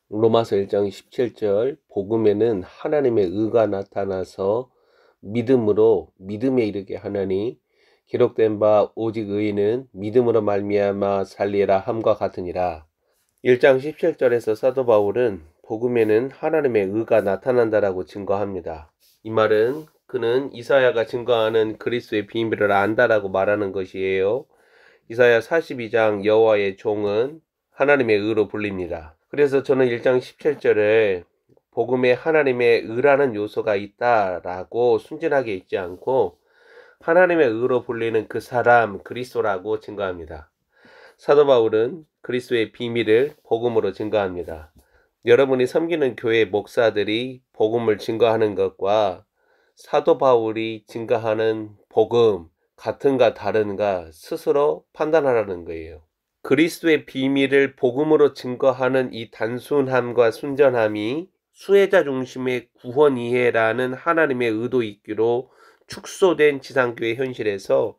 로마서 1장 17절 복음에는 하나님의 의가 나타나서 믿음으로 믿음에 이르게 하나니 기록된 바 오직 의인은 믿음으로 말미암아 살리라 함과 같으니라. 1장 17절에서 사도 바울은 복음에는 하나님의 의가 나타난다라고 증거합니다. 이 말은 그는 이사야가 증거하는 그리스도의 비밀을 안다라고 말하는 것이에요. 이사야 42장 여호와의 종은 하나님의 의로 불립니다. 그래서 저는 1장 17절에 복음에 하나님의 의라는 요소가 있다라고 순진하게 읽지 않고 하나님의 의로 불리는 그 사람 그리스도라고 증거합니다. 사도 바울은 그리스도의 비밀을 복음으로 증거합니다. 여러분이 섬기는 교회 목사들이 복음을 증거하는 것과 사도 바울이 증거하는 복음 같은가 다른가 스스로 판단하라는 거예요. 그리스도의 비밀을 복음으로 증거하는 이 단순함과 순전함이 수혜자 중심의 구원 이해라는 하나님의 의도 있기로 축소된 지상교회 현실에서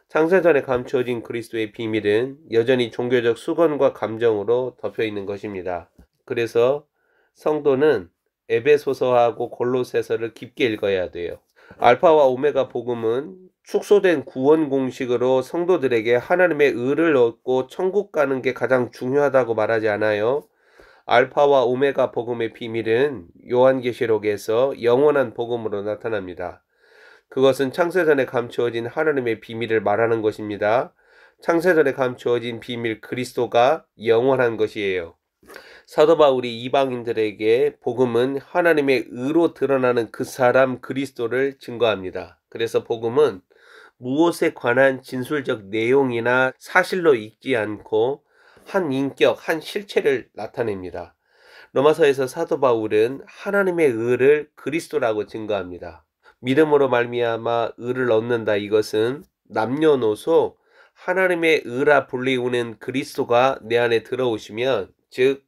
창세전에 감추어진 그리스도의 비밀은 여전히 종교적 수건과 감정으로 덮여 있는 것입니다. 그래서 성도는 에베소서하고 골로새서를 깊게 읽어야 돼요. 알파와 오메가 복음은 축소된 구원 공식으로 성도들에게 하나님의 의를 얻고 천국 가는 게 가장 중요하다고 말하지 않아요. 알파와 오메가 복음의 비밀은 요한계시록에서 영원한 복음으로 나타납니다. 그것은 창세전에 감추어진 하나님의 비밀을 말하는 것입니다. 창세전에 감추어진 비밀 그리스도가 영원한 것이에요. 사도 바울이 이방인들에게 복음은 하나님의 의로 드러나는 그 사람 그리스도를 증거합니다. 그래서 복음은 무엇에 관한 진술적 내용이나 사실로 읽지 않고 한 인격, 한 실체를 나타냅니다. 로마서에서 사도 바울은 하나님의 의를 그리스도라고 증거합니다. 믿음으로 말미암아 의를 얻는다. 이것은 남녀노소 하나님의 의라 불리우는 그리스도가 내 안에 들어오시면, 즉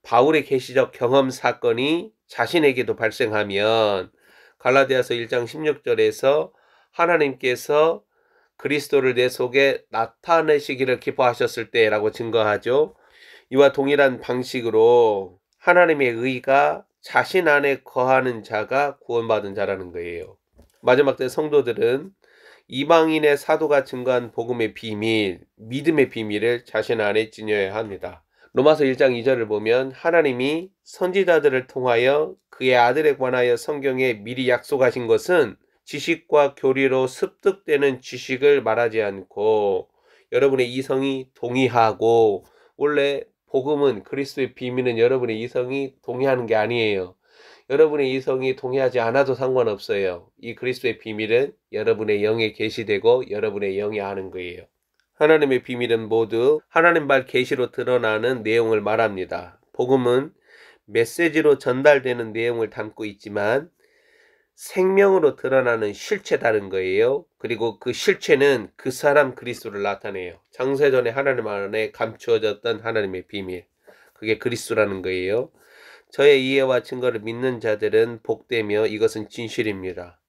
바울의 계시적 경험 사건이 자신에게도 발생하면 갈라디아서 1장 16절에서 하나님께서 그리스도를 내 속에 나타내시기를 기뻐하셨을 때라고 증거하죠. 이와 동일한 방식으로 하나님의 의가 자신 안에 거하는 자가 구원받은 자라는 거예요. 마지막 때 성도들은 이방인의 사도가 증거한 복음의 비밀, 믿음의 비밀을 자신 안에 지녀야 합니다. 로마서 1장 2절을 보면 하나님이 선지자들을 통하여 그의 아들에 관하여 성경에 미리 약속하신 것은 지식과 교리로 습득되는 지식을 말하지 않고 여러분의 이성이 동의하고, 원래 복음은 그리스도의 비밀은 여러분의 이성이 동의하는 게 아니에요. 여러분의 이성이 동의하지 않아도 상관없어요. 이 그리스도의 비밀은 여러분의 영에 계시되고 여러분의 영이 아는 거예요. 하나님의 비밀은 모두 하나님발 계시로 드러나는 내용을 말합니다. 복음은 메시지로 전달되는 내용을 담고 있지만 생명으로 드러나는 실체다는 거예요. 그리고 그 실체는 그 사람 그리스도를 나타내요. 창세전에 하나님 안에 감추어졌던 하나님의 비밀, 그게 그리스도라는 거예요. 저의 이해와 증거를 믿는 자들은 복되며 이것은 진실입니다.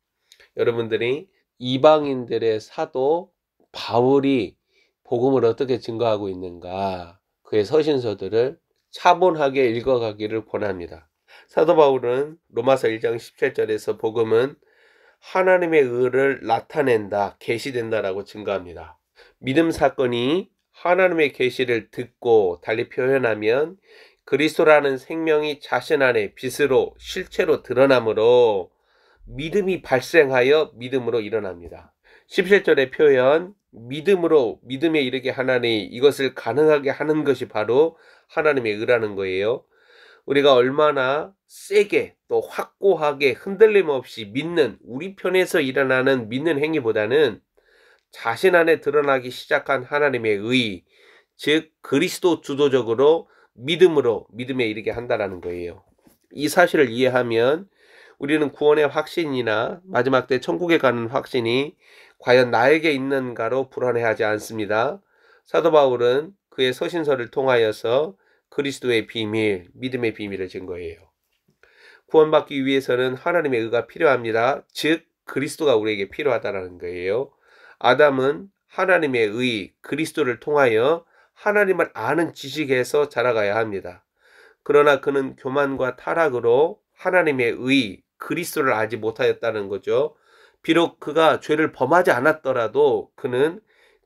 여러분들이 이방인들의 사도 바울이 복음을 어떻게 증거하고 있는가, 그의 서신서들을 차분하게 읽어가기를 권합니다. 사도 바울은 로마서 1장 17절에서 복음은 하나님의 의를 나타낸다, 계시된다라고 증거합니다. 믿음 사건이 하나님의 계시를 듣고 달리 표현하면 그리스도라는 생명이 자신 안에 빛으로 실체로 드러나므로 믿음이 발생하여 믿음으로 일어납니다. 17절의 표현 믿음으로 믿음에 이르게 하나니, 이것을 가능하게 하는 것이 바로 하나님의 의라는 거예요. 우리가 얼마나 세게 또 확고하게 흔들림 없이 믿는, 우리 편에서 일어나는 믿는 행위보다는 자신 안에 드러나기 시작한 하나님의 의, 즉 그리스도 주도적으로 믿음으로 믿음에 이르게 한다는 거예요. 이 사실을 이해하면 우리는 구원의 확신이나 마지막 때 천국에 가는 확신이 과연 나에게 있는가로 불안해하지 않습니다. 사도 바울은 그의 서신서를 통하여서 그리스도의 비밀, 믿음의 비밀을 증거해요. 구원받기 위해서는 하나님의 의가 필요합니다. 즉 그리스도가 우리에게 필요하다는 거예요. 아담은 하나님의 의, 그리스도를 통하여 하나님을 아는 지식에서 자라가야 합니다. 그러나 그는 교만과 타락으로 하나님의 의, 그리스도를 알지 못하였다는 거죠. 비록 그가 죄를 범하지 않았더라도 그는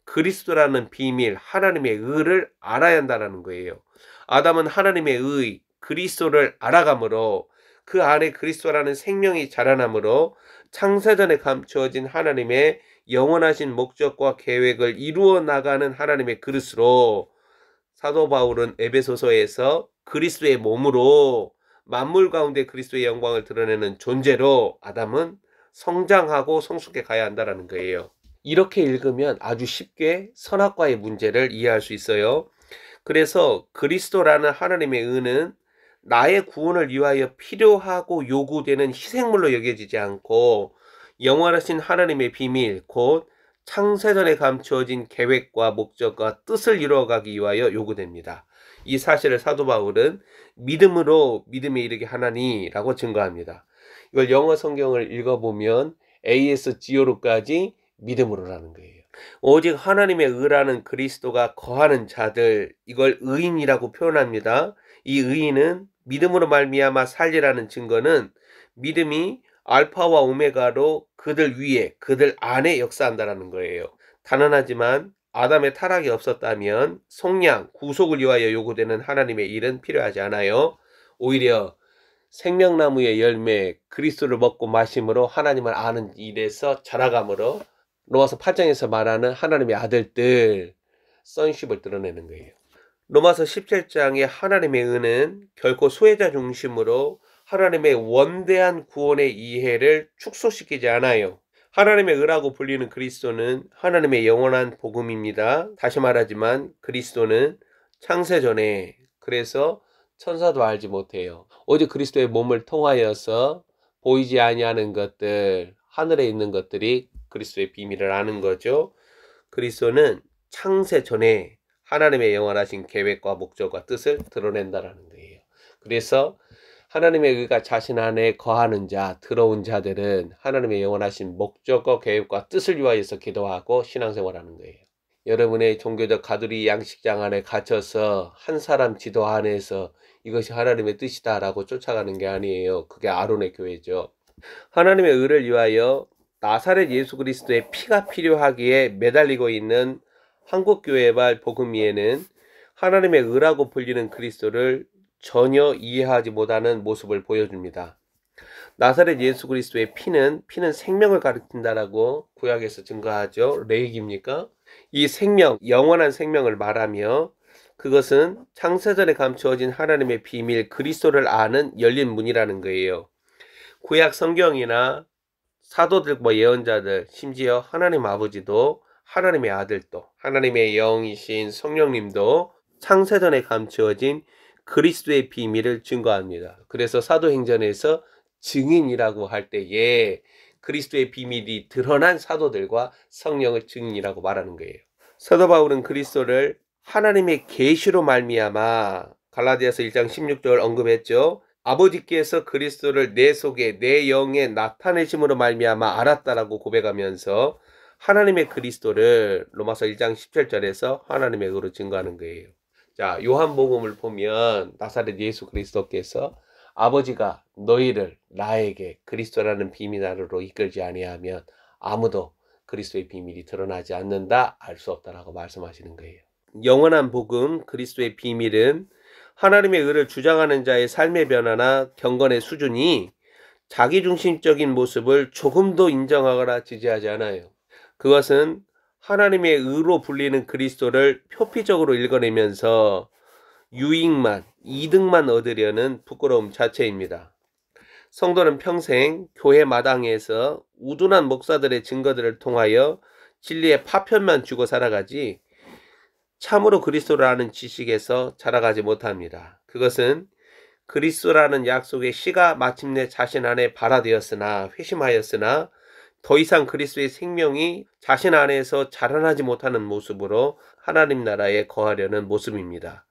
그리스도라는 비밀, 하나님의 의를 알아야 한다는 거예요. 아담은 하나님의 의, 그리스도를 알아가므로 그 안에 그리스도라는 생명이 자라나므로 창세전에 감추어진 하나님의 영원하신 목적과 계획을 이루어 나가는 하나님의 그릇으로 사도 바울은 에베소서에서 그리스도의 몸으로 만물 가운데 그리스도의 영광을 드러내는 존재로 아담은 성장하고 성숙해 가야 한다는 거예요. 이렇게 읽으면 아주 쉽게 선악과의 문제를 이해할 수 있어요. 그래서 그리스도라는 하나님의 의는 나의 구원을 위하여 필요하고 요구되는 희생물로 여겨지지 않고 영원하신 하나님의 비밀, 곧 창세전에 감추어진 계획과 목적과 뜻을 이루어가기 위하여 요구됩니다. 이 사실을 사도 바울은 믿음으로 믿음에 이르게 하나니라고 증거합니다. 이걸 영어 성경을 읽어보면 ASGO로까지 믿음으로라는 거예요. 오직 하나님의 의라는 그리스도가 거하는 자들, 이걸 의인이라고 표현합니다. 이 의인은 믿음으로 말미암아 살리라는 증거는 믿음이 알파와 오메가로 그들 위에, 그들 안에 역사한다는 거예요. 단언하지만 아담의 타락이 없었다면 속량, 구속을 위하여 요구되는 하나님의 일은 필요하지 않아요. 오히려 생명나무의 열매, 그리스도를 먹고 마심으로 하나님을 아는 일에서 자라감으로 로마서 8장에서 말하는 하나님의 아들들, 선십을 드러내는 거예요. 로마서 17장의 하나님의 의는 결코 소외자 중심으로 하나님의 원대한 구원의 이해를 축소시키지 않아요. 하나님의 의라고 불리는 그리스도는 하나님의 영원한 복음입니다. 다시 말하지만 그리스도는 창세전에, 그래서 천사도 알지 못해요. 오직 그리스도의 몸을 통하여서 보이지 아니하는 것들, 하늘에 있는 것들이 그리스도의 비밀을 아는 거죠. 그리스도는 창세전에 하나님의 영원하신 계획과 목적과 뜻을 드러낸다라는 거예요. 그래서 하나님의 의가 자신 안에 거하는 자, 들어온 자들은 하나님의 영원하신 목적과 계획과 뜻을 위하여서 기도하고 신앙생활하는 거예요. 여러분의 종교적 가두리 양식장 안에 갇혀서 한 사람 지도 안에서 이것이 하나님의 뜻이다라고 쫓아가는 게 아니에요. 그게 아론의 교회죠. 하나님의 의를 위하여 나사렛 예수 그리스도의 피가 필요하기에 매달리고 있는 한국교회발 복음위에는 하나님의 의라고 불리는 그리스도를 전혀 이해하지 못하는 모습을 보여줍니다. 나사렛 예수 그리스도의 피는 생명을 가리킨다라고 구약에서 증거하죠. 레이기입니까? 이 생명, 영원한 생명을 말하며 그것은 창세전에 감추어진 하나님의 비밀 그리스도를 아는 열린 문이라는 거예요. 구약 성경이나 사도들, 예언자들, 심지어 하나님 아버지도, 하나님의 아들도, 하나님의 영이신 성령님도 창세전에 감추어진 그리스도의 비밀을 증거합니다. 그래서 사도행전에서 증인이라고 할 때에 그리스도의 비밀이 드러난 사도들과 성령을 증인이라고 말하는 거예요. 사도 바울은 그리스도를 하나님의 계시로 말미암아, 갈라디아서 1장 16절 언급했죠. 아버지께서 그리스도를 내 속에 내 영에 나타내심으로 말미암아 알았다라고 고백하면서 하나님의 그리스도를 로마서 1장 17절에서 하나님의 의로 증거하는 거예요. 자, 요한복음을 보면 나사렛 예수 그리스도께서 아버지가 너희를 나에게 그리스도라는 비밀 안으로 이끌지 아니하면 아무도 그리스도의 비밀이 드러나지 않는다, 알 수 없다라고 말씀하시는 거예요. 영원한 복음, 그리스도의 비밀은 하나님의 의를 주장하는 자의 삶의 변화나 경건의 수준이 자기중심적인 모습을 조금도 인정하거나 지지하지 않아요. 그것은 하나님의 의로 불리는 그리스도를 표피적으로 읽어내면서 유익만, 이득만 얻으려는 부끄러움 자체입니다. 성도는 평생 교회 마당에서 우둔한 목사들의 증거들을 통하여 진리의 파편만 주고 살아가지 참으로 그리스도를 아는 지식에서 자라가지 못합니다. 그것은 그리스도라는 약속의 씨가 마침내 자신 안에 발화되었으나 회심하였으나 더 이상 그리스도의 생명이 자신 안에서 자라나지 못하는 모습으로 하나님 나라에 거하려는 모습입니다.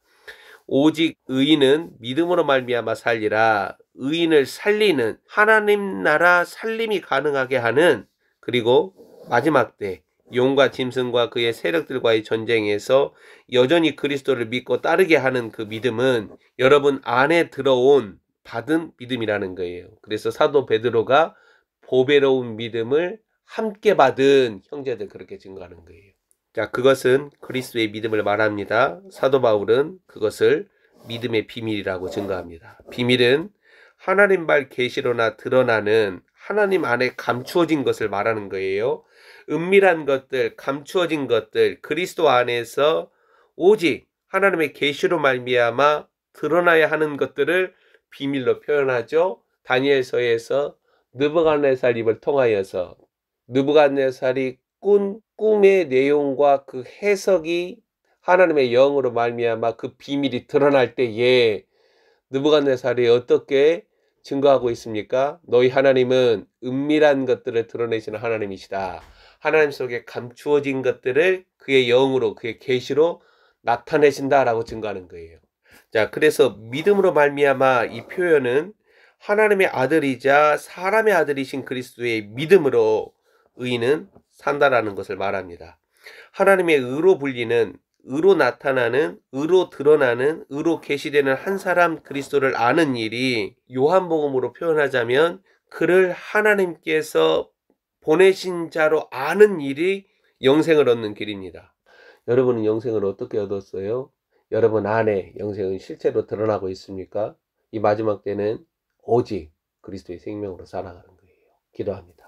오직 의인은 믿음으로 말미암아 살리라. 의인을 살리는 하나님 나라 살림이 가능하게 하는, 그리고 마지막 때 용과 짐승과 그의 세력들과의 전쟁에서 여전히 그리스도를 믿고 따르게 하는 그 믿음은 여러분 안에 들어온 받은 믿음이라는 거예요. 그래서 사도 베드로가 보배로운 믿음을 함께 받은 형제들 그렇게 증거하는 거예요. 자, 그것은 그리스도의 믿음을 말합니다. 사도 바울은 그것을 믿음의 비밀이라고 증거합니다. 비밀은 하나님발 계시로나 드러나는 하나님 안에 감추어진 것을 말하는 거예요. 은밀한 것들, 감추어진 것들, 그리스도 안에서 오직 하나님의 계시로 말미암아 드러나야 하는 것들을 비밀로 표현하죠. 다니엘서에서 느부갓네살 입을 통하여서 느부갓네살이 꾼 꿈의 내용과 그 해석이 하나님의 영으로 말미암아 그 비밀이 드러날 때에 느부갓네살이 어떻게 증거하고 있습니까? 너희 하나님은 은밀한 것들을 드러내시는 하나님이시다. 하나님 속에 감추어진 것들을 그의 영으로 그의 계시로 나타내신다라고 증거하는 거예요. 자, 그래서 믿음으로 말미암아 이 표현은 하나님의 아들이자 사람의 아들이신 그리스도의 믿음으로 의인은 산다라는 것을 말합니다. 하나님의 의로 불리는, 의로 나타나는, 의로 드러나는, 의로 계시되는 한 사람 그리스도를 아는 일이 요한복음으로 표현하자면 그를 하나님께서 보내신 자로 아는 일이 영생을 얻는 길입니다. 여러분은 영생을 어떻게 얻었어요? 여러분 안에 영생은 실제로 드러나고 있습니까? 이 마지막 때는 오직 그리스도의 생명으로 살아가는 거예요. 기도합니다.